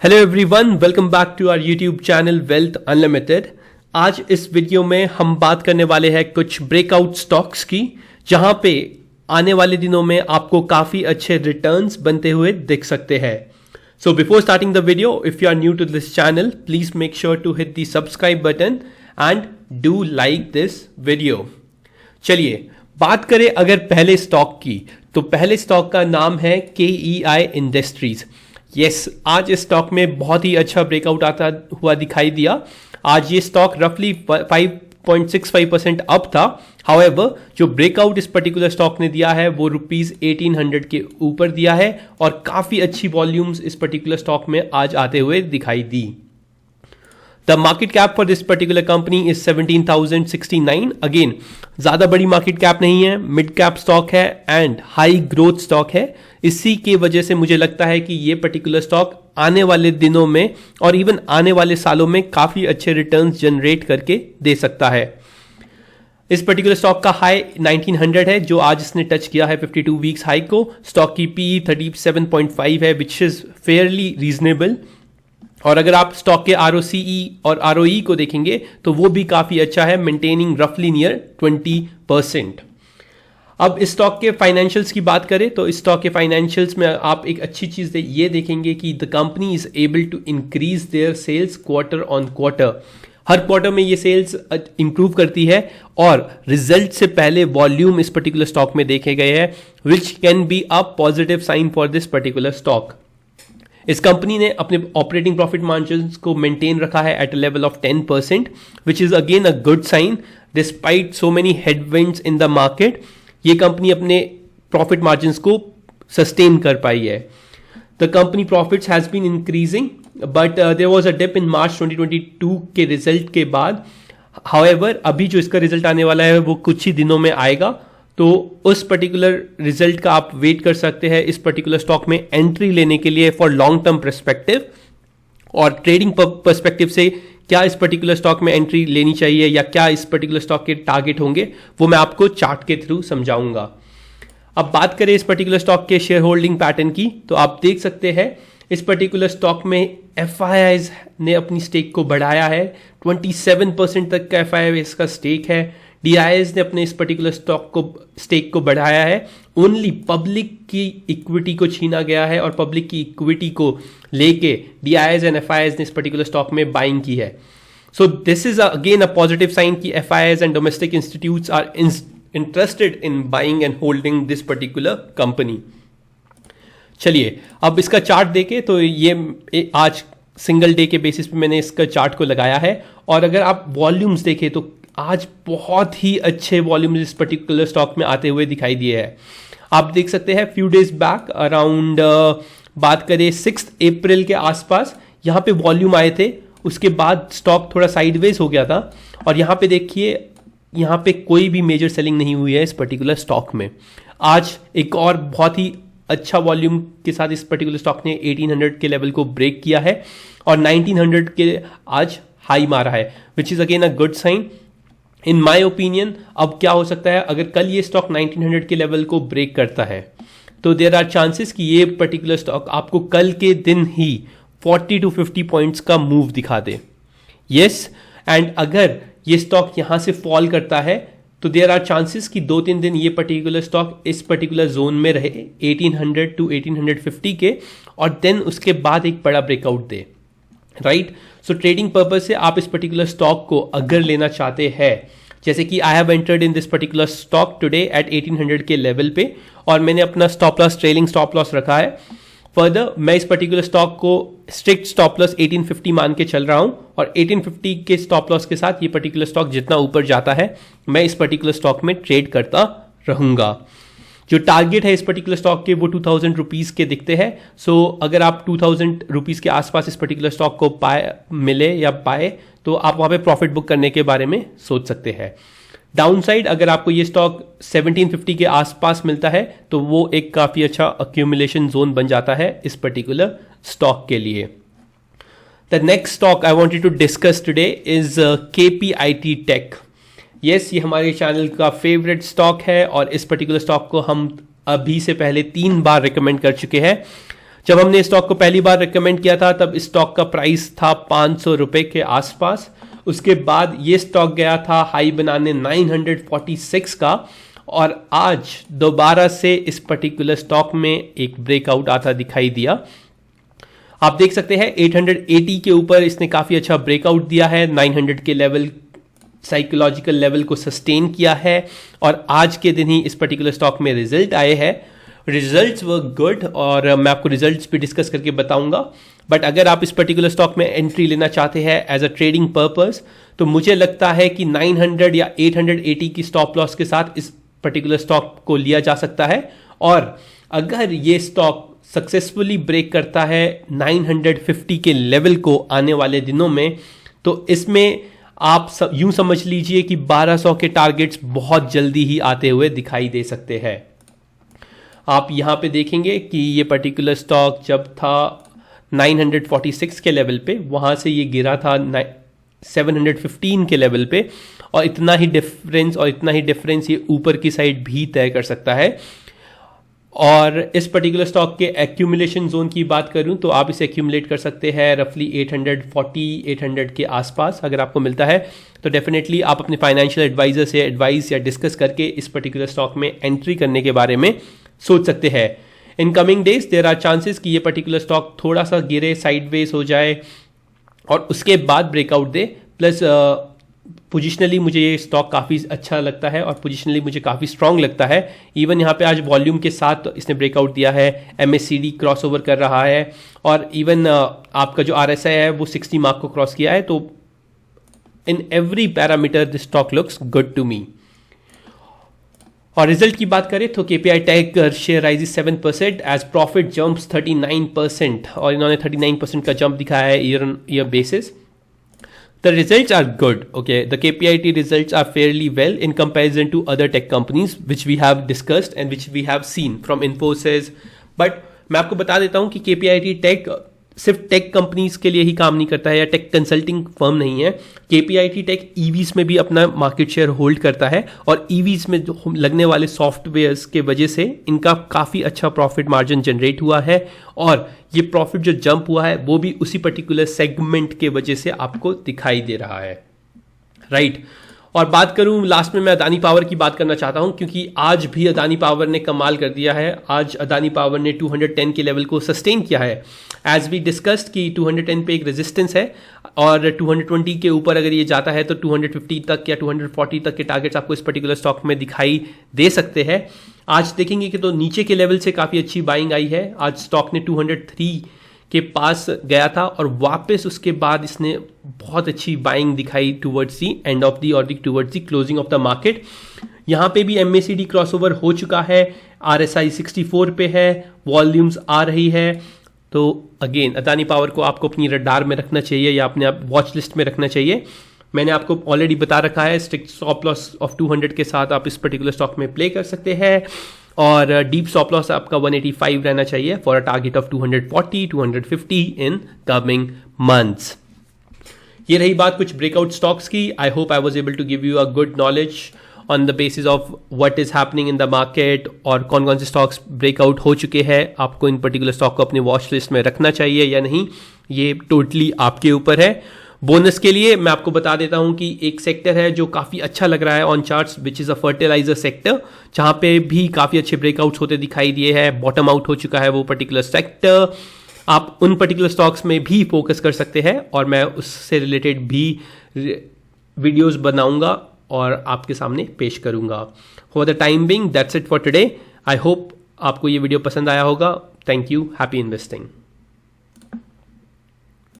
Hello everyone, welcome back to our YouTube channel wealth unlimited. आज इस video में हम बात करने वाले हैं कुछ ब्रेकआउट स्टॉक्स की, जहां पे आने वाले दिनों में आपको काफी अच्छे रिटर्न्स बनते हुए दिख सकते हैं। So before starting the video, if you are new to this channel, please make sure to hit the subscribe button and do like this video. चलिए बात करें अगर पहले स्टॉक की, तो पहले स्टॉक का नाम है KEI इंडस्ट्रीज। यस, आज इस स्टॉक में बहुत ही अच्छा ब्रेकआउट आता हुआ दिखाई दिया। आज ये स्टॉक रफली 5.65% अप था। हाउएवर, जो ब्रेकआउट इस पर्टिकुलर स्टॉक ने दिया है वो ₹1800 के ऊपर दिया है और काफी अच्छी वॉल्यूम्स इस पर्टिकुलर स्टॉक में आज आते हुए दिखाई दी। The market cap for this particular company is 17,069. Again, ज्यादा बड़ी मार्केट कैप नहीं है, मिड कैप स्टॉक है एंड हाई ग्रोथ स्टॉक है। इसी के वजह से मुझे लगता है कि ये पर्टिकुलर स्टॉक आने वाले दिनों में और इवन आने वाले सालों में काफी अच्छे रिटर्न्स जनरेट करके दे सकता है। इस पर्टिकुलर स्टॉक का हाई 1900 है, जो आज इसने टच किया है 52 वीक्स हाई को। स्टॉक की PE 37.5 है, विच इज फेयरली रीजनेबल। और अगर आप स्टॉक के ROCE और ROE को देखेंगे तो वो भी काफी अच्छा है, मेंटेनिंग रफली नियर 20%। अब इस स्टॉक के फाइनेंशियल्स की बात करें तो इस स्टॉक के फाइनेंशियल्स में आप एक अच्छी चीज ये देखेंगे कि the company is able to increase their sales quarter on quarter. हर क्वार्टर में ये सेल्स इंप्रूव करती है और रिजल्ट से पहले वॉल्यूम इस पर्टिकुलर स्टॉक में देखे गए हैं, which can be a positive sign for this particular stock. इस कंपनी ने अपने ऑपरेटिंग प्रॉफिट मार्जिन्स को मेंटेन रखा है at a level of 10%, which is again a good sign despite so many headwinds in the market. ये company अपने profit margins को sustain कर पाई है। The company profits has been increasing but there was a dip in March 2022 के result के बाद। However, अभी जो इसका रिजल्ट आने वाला है वो कुछ ही दिनों में आएगा, तो उस पर्टिकुलर रिजल्ट का आप वेट कर सकते हैं इस पर्टिकुलर स्टॉक में एंट्री लेने के लिए फॉर लॉन्ग टर्म पर्सपेक्टिव। और ट्रेडिंग पर्सपेक्टिव से क्या इस पर्टिकुलर स्टॉक में एंट्री लेनी चाहिए या क्या इस पर्टिकुलर स्टॉक के टारगेट होंगे, वो मैं आपको चार्ट के थ्रू समझाऊंगा। अब बात करें इस पर्टिकुलर स्टॉक के शेयर होल्डिंग पैटर्न की, तो आप देख सकते हैं इस पर्टिकुलर स्टॉक में FIIs ने अपनी स्टेक को बढ़ाया है। 27% तक का FIIs का स्टेक है। DIIs ने अपने इस पर्टिकुलर स्टेक को बढ़ाया है। ओनली पब्लिक की इक्विटी को छीना गया है और पब्लिक की इक्विटी को लेके DIIs एंड FIIs ने इस पर्टिकुलर स्टॉक में बाइंग की है। So this is again a positive sign कि FIIs and domestic institutes are interested in buying and holding this particular company. चलिए अब इसका चार्ट देखें तो ये आज सिंगल डे के बेसिस पे मैंने इसका चार्ट को लगाया है। और अगर आप वॉल्यूम्स देखें तो आज बहुत ही अच्छे वॉल्यूम्स इस पर्टिकुलर स्टॉक में आते हुए दिखाई दिए हैं। आप देख सकते हैं फ्यू डेज बैक अराउंड बात करें 6 अप्रैल के आसपास यहाँ पे वॉल्यूम आए थे। उसके बाद स्टॉक थोड़ा साइडवेज हो गया था और यहाँ पे देखिए, यहाँ पे कोई भी मेजर सेलिंग नहीं हुई है इस पर्टिकुलर स्टॉक में। आज एक और बहुत ही अच्छा वॉल्यूम के साथ इस पर्टिकुलर स्टॉक ने 1800 के लेवल को ब्रेक किया है और 1900 के आज हाई मारा है, which is again a good sign in my opinion. अब क्या हो सकता है, अगर कल ये स्टॉक 1900 के लेवल को ब्रेक करता है तो देयर आर चांसेस कि ये पर्टिकुलर स्टॉक आपको कल के दिन ही 40 to 50 पॉइंट्स का मूव दिखा दे। यस, एंड अगर ये स्टॉक यहां से फॉल करता है तो देयर आर चांसेस कि 2-3 दिन ये पर्टिकुलर स्टॉक इस पर्टिकुलर जोन में रहे 1800 to 1850 के, और देन उसके बाद एक बड़ा ब्रेकआउट दे। राइट, सो ट्रेडिंग पर्पज से आप इस पर्टिकुलर स्टॉक को अगर लेना चाहते हैं, जैसे कि I have entered in this particular stock today at 1800 के लेवल पे और मैंने अपना stop loss trailing stop loss रखा है। फर्दर मैं इस पर्टिकुलर स्टॉक को स्ट्रिक्ट स्टॉप लॉस 1850 मान के चल रहा हूं और 1850 के स्टॉप लॉस के साथ ये पर्टिकुलर स्टॉक जितना ऊपर जाता है मैं इस पर्टिकुलर स्टॉक में ट्रेड करता रहूंगा। जो टारगेट है इस पर्टिकुलर स्टॉक के वो 2000 रुपीज के दिखते हैं। सो अगर आप 2000 रुपीज के आसपास इस पर्टिकुलर स्टॉक को पाए तो आप वहां पे प्रॉफिट बुक करने के बारे में सोच सकते हैं। डाउनसाइड अगर आपको ये स्टॉक 1750 के आसपास मिलता है तो वो एक काफी अच्छा अक्यूमुलेशन जोन बन जाता है इस पर्टिकुलर स्टॉक के लिए। The next stock I wanted to discuss today is KPIT tech. Yes, ये हमारे चैनल का फेवरेट स्टॉक है और इस पर्टिकुलर स्टॉक को हम अभी से पहले 3 बार रिकमेंड कर चुके हैं। जब हमने स्टॉक को पहली बार रिकमेंड किया था तब स्टॉक का प्राइस था 500 रुपए के आसपास। उसके बाद ये स्टॉक गया था हाई बनाने 946 का, और आज दोबारा से इस पर्टिकुलर स्टॉक में एक ब्रेकआउट आता दिखाई दिया। आप देख सकते हैं 880 के ऊपर इसने काफी अच्छा ब्रेकआउट दिया है, 900 के लेवल साइकोलॉजिकल लेवल को सस्टेन किया है, और आज के दिन ही इस पर्टिकुलर स्टॉक में रिजल्ट आए हैं। रिजल्ट्स वर गुड और मैं आपको रिजल्ट्स भी डिस्कस करके बताऊंगा। बट अगर आप इस पर्टिकुलर स्टॉक में एंट्री लेना चाहते हैं एज अ ट्रेडिंग पर्पस, तो मुझे लगता है कि 900 या 880 की स्टॉप लॉस के साथ इस पर्टिकुलर स्टॉक को लिया जा सकता है। और अगर ये स्टॉक सक्सेसफुली ब्रेक करता है 950 के लेवल को आने वाले दिनों में, तो इसमें आप यूं समझ लीजिए कि 1200 के टारगेट्स बहुत जल्दी ही आते हुए दिखाई दे सकते हैं। आप यहां पे देखेंगे कि ये पर्टिकुलर स्टॉक जब था 946 के लेवल पे, वहां से ये गिरा था 715 के लेवल पे, और इतना ही डिफरेंस ये ऊपर की साइड भी तय कर सकता है। और इस पर्टिकुलर स्टॉक के एक्यूमुलेशन जोन की बात करूं तो आप इसे एक्यूमुलेट कर सकते हैं रफली 800 के आसपास। अगर आपको मिलता है तो डेफिनेटली आप अपने फाइनेंशियल एडवाइजर से एडवाइस या डिस्कस करके इस पर्टिकुलर स्टॉक में एंट्री करने के बारे में सोच सकते हैं। In coming days there are chances कि ये पर्टिकुलर स्टॉक थोड़ा सा गिरे, साइडवेज हो जाए और उसके बाद ब्रेकआउट दे। प्लस पोजिशनली मुझे ये स्टॉक काफ़ी अच्छा लगता है और पोजिशनली मुझे काफ़ी स्ट्रांग लगता है। इवन यहाँ पे आज वॉल्यूम के साथ इसने ब्रेकआउट दिया है, MACD क्रॉसओवर कर रहा है, और इवन आपका जो RSI है वो 60 मार्क को क्रॉस किया है। तो in every parameter this stock looks good to me. और रिजल्ट की बात करें तो KPI tech share rises 7% as profit jumps 39%, और इन्होंने 39% का जंप दिखाया है year on year basis. The results are good. Okay, the KPIT results are fairly well in comparison to other tech companies which we have discussed and which we have seen from Infosys. But मैं आपको बता देता हूँ कि KPIT take सिर्फ tech companies के लिए ही काम नहीं करता है या टेक कंसल्टिंग फर्म नहीं है। KPIT टेक ईवीज में भी अपना मार्केट शेयर होल्ड करता है, और ईवीज में जो लगने वाले सॉफ्टवेयर्स के वजह से इनका काफ़ी अच्छा प्रॉफिट मार्जिन जनरेट हुआ है, और ये प्रॉफिट जो जंप हुआ है वो भी उसी पर्टिकुलर सेगमेंट के वजह से आपको दिखाई दे रहा है, राइट। और बात करूं लास्ट में, मैं अदानी पावर की बात करना चाहता हूं क्योंकि आज भी अदानी पावर ने कमाल कर दिया है। आज अदानी पावर ने 210 के लेवल को सस्टेन किया है। एज वी डिस्कस्ड कि 210 पे एक रेजिस्टेंस है, और 220 के ऊपर अगर ये जाता है तो 250 तक या 240 तक के टारगेट्स आपको इस पर्टिकुलर स्टॉक में दिखाई दे सकते हैं। आज देखेंगे कि तो नीचे के लेवल से काफ़ी अच्छी बाइंग आई है। आज स्टॉक ने 203 के पास गया था और वापस उसके बाद इसने बहुत अच्छी बाइंग दिखाई towards the end of the और towards the closing of the market. यहाँ पे भी MACD क्रॉसओवर हो चुका है, RSI 64 पे है, वॉल्यूम्स आ रही है। तो अगेन अदानी पावर को आपको अपनी रडार में रखना चाहिए या अपने आप वॉच लिस्ट में रखना चाहिए। मैंने आपको ऑलरेडी बता रखा है, स्ट्रिक्ट स्टॉप लॉस ऑफ 200 के साथ आप इस पर्टिकुलर स्टॉक में प्ले कर सकते हैं, और डीप स्टॉप लॉस आपका 185 रहना चाहिए for a target of 240 250 in coming months. ये रही बात कुछ ब्रेकआउट स्टॉक्स की। I hope I was able to give you a good knowledge on the basis of what is happening in the market, और कौन कौन से स्टॉक्स ब्रेकआउट हो चुके हैं। आपको इन पर्टिकुलर स्टॉक को अपनी वॉच लिस्ट में रखना चाहिए या नहीं, ये टोटली आपके ऊपर है। बोनस के लिए मैं आपको बता देता हूं कि एक सेक्टर है जो काफ़ी अच्छा लग रहा है on charts, which is a fertiliser sector, जहां पे भी काफ़ी अच्छे ब्रेकआउट्स होते दिखाई दिए हैं। बॉटम आउट हो चुका है वो पर्टिकुलर सेक्टर। आप उन पर्टिकुलर स्टॉक्स में भी फोकस कर सकते हैं, और मैं उससे रिलेटेड भी वीडियोस बनाऊंगा और आपके सामने पेश करूंगा। For the time being that's it for today. I hope आपको ये वीडियो पसंद आया होगा। Thank you. Happy investing.